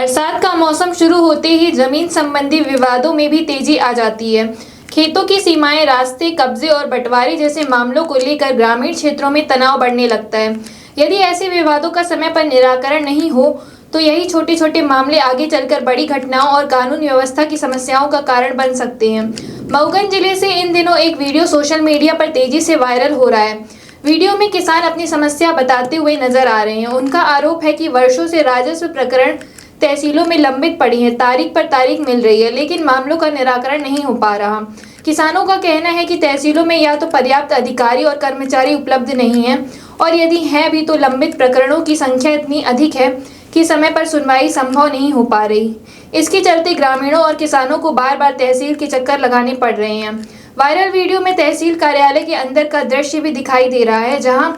बरसात का मौसम शुरू होते ही जमीन संबंधी विवादों में भी तेजी आ जाती है। खेतों की सीमाएं, रास्ते, कब्जे और बंटवारे जैसे मामलों को लेकर ग्रामीण क्षेत्रों में तनाव बढ़ने लगता है। यदि ऐसे विवादों का समय पर निराकरण नहीं हो तो यही छोटे छोटे मामले आगे चलकर बड़ी घटनाओं और कानून व्यवस्था की समस्याओं का कारण बन सकते हैं। मऊगंज जिले से इन दिनों एक वीडियो सोशल मीडिया पर तेजी से वायरल हो रहा है। वीडियो में किसान अपनी समस्या बताते हुए नजर आ रहे हैं। उनका आरोप है कि वर्षों से राजस्व प्रकरण तहसीलों में लंबित पड़ी है, तारीख पर तारीख मिल रही है, लेकिन मामलों का निराकरण नहीं हो पा रहा। किसानों का कहना है कि तहसीलों में या तो पर्याप्त अधिकारी और कर्मचारी उपलब्ध नहीं है, और यदि हैं भी तो लंबित प्रकरणों की संख्या इतनी अधिक है कि समय पर सुनवाई संभव नहीं हो पा रही। इसके चलते ग्रामीणों और किसानों को बार बार तहसील के चक्कर लगाने पड़ रहे हैं। वायरल वीडियो में तहसील कार्यालय के अंदर का दृश्य भी दिखाई दे रहा है, जहां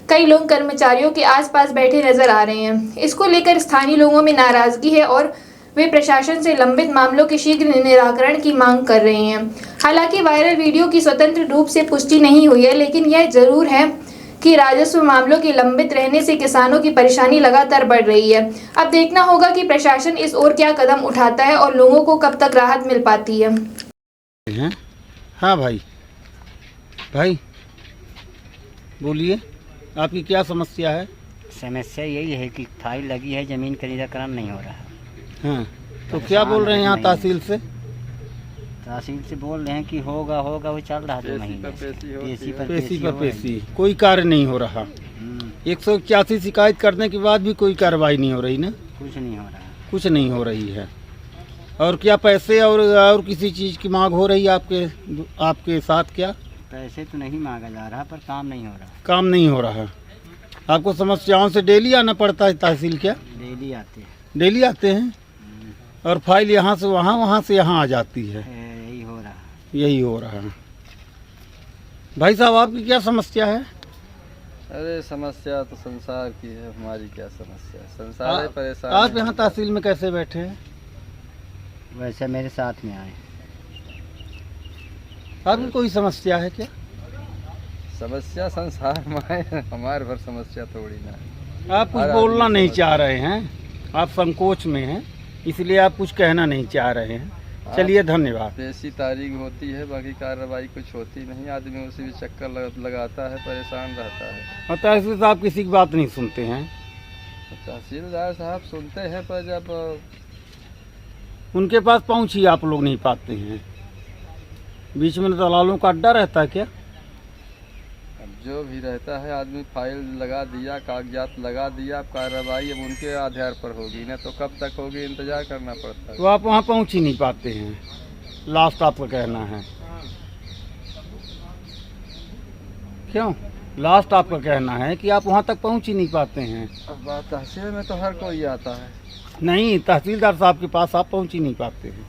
कई लोग कर्मचारियों के आसपास बैठे नजर आ रहे हैं। इसको लेकर स्थानीय लोगों में नाराजगी है और वे प्रशासन से लंबित मामलों के शीघ्र निराकरण की मांग कर रहे हैं। हालांकि वायरल वीडियो की स्वतंत्र रूप से पुष्टि नहीं हुई है, लेकिन यह जरूर है कि राजस्व मामलों के लंबित रहने से किसानों की परेशानी लगातार बढ़ रही है। अब देखना होगा कि प्रशासन इस ओर क्या कदम उठाता है और लोगों को कब तक राहत मिल पाती है। हाँ भाई बोलिए, आपकी क्या समस्या है? समस्या यही है कि फाइल लगी है, ज़मीन का निराकरण नहीं हो रहा। हाँ, तो क्या बोल रहे हैं यहाँ तहसील से? तहसील से बोल रहे हैं कि होगा वो चल रहा है 2 महीने पेशी पर पेशी, कोई कार्य नहीं हो रहा। 181 शिकायत करने के बाद भी कोई कार्रवाई नहीं हो रही ना? कुछ नहीं हो रहा, कुछ नहीं हो रही है। और क्या पैसे और किसी चीज़ की मांग हो रही है आपके साथ? क्या पैसे तो नहीं मांगा जा रहा, पर काम नहीं हो रहा। काम नहीं हो रहा। आपको समस्याओं से डेली आना पड़ता है तहसील? क्या डेली आते हैं? डेली आते हैं, और फाइल यहाँ से वहाँ से यहाँ आ जाती है। यही हो रहा है। भाई साहब, आपकी क्या समस्या है? अरे समस्या तो संसार की है, हमारी क्या समस्या है, संसार है परेशान। आप यहाँ तहसील में कैसे बैठे हैं? वैसे मेरे साथ में आए। आपकी कोई समस्या है क्या? समस्या संसार में है, हमारे भर समस्या थोड़ी ना है। आप कुछ बोलना नहीं चाह रहे हैं, आप संकोच में हैं, इसलिए आप कुछ कहना नहीं चाह रहे हैं। चलिए, धन्यवाद। पेशी तारीख होती है, बाकी कार्रवाई कुछ होती नहीं, आदमी उसी भी चक्कर लगाता है, परेशान रहता है। और तहसील साहब किसी की बात नहीं सुनते हैं? तहसीलदार साहब सुनते हैं, पर जब उनके पास पहुँच ही आप लोग नहीं पाते हैं। बीच में दलालों का अड्डा रहता है क्या? अब जो भी रहता है, आदमी फाइल लगा दिया, कागजात लगा दिया, अब कार्रवाई अब उनके आधार पर होगी ना, तो कब तक होगी, इंतजार करना पड़ता है। तो आप वहाँ पहुँच ही नहीं पाते हैं, लास्ट आपका कहना है? क्यों? लास्ट आपका कहना है कि आप वहाँ तक पहुँच ही नहीं पाते हैं। अब बात तहसील में तो हर कोई आता है। नहीं, तहसीलदार साहब के पास आप पहुँच ही नहीं पाते हैं।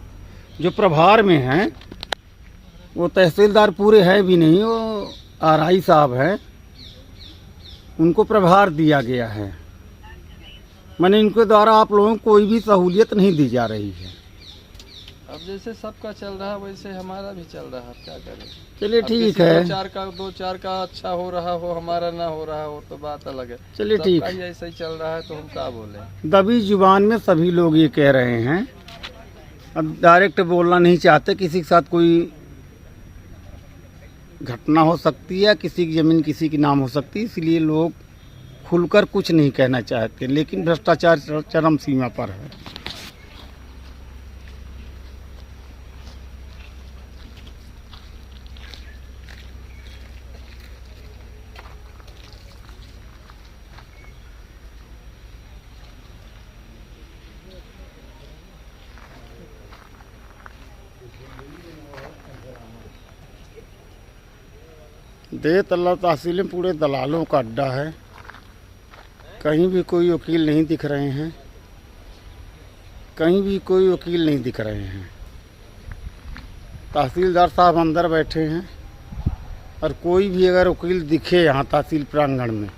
जो प्रभार में हैं वो तहसीलदार पूरे हैं भी नहीं, वो आरआई साहब हैं, उनको प्रभार दिया गया है। माने इनके द्वारा आप लोगों को कोई भी सहूलियत नहीं दी जा रही है। अब जैसे सबका चल रहा है वैसे हमारा भी चल रहा है, क्या करें। चलिए ठीक है। दो चार का अच्छा हो रहा हो, हमारा ना हो रहा हो तो बात अलग है। चलिए ठीक है, ऐसा ही चल रहा है तो हम क्या बोले। दबी जुबान में सभी लोग ये कह रहे हैं, अब डायरेक्ट बोलना नहीं चाहते। किसी के साथ कोई घटना हो सकती है, किसी की ज़मीन किसी की नाम हो सकती है, इसलिए लोग खुलकर कुछ नहीं कहना चाहते। लेकिन भ्रष्टाचार चरम सीमा पर है। दे तल्ला तहसील में पूरे दलालों का अड्डा है, कहीं भी कोई वकील नहीं दिख रहे हैं, कहीं भी कोई वकील नहीं दिख रहे हैं। तहसीलदार साहब अंदर बैठे हैं, और कोई भी अगर वकील दिखे यहाँ तहसील प्रांगण में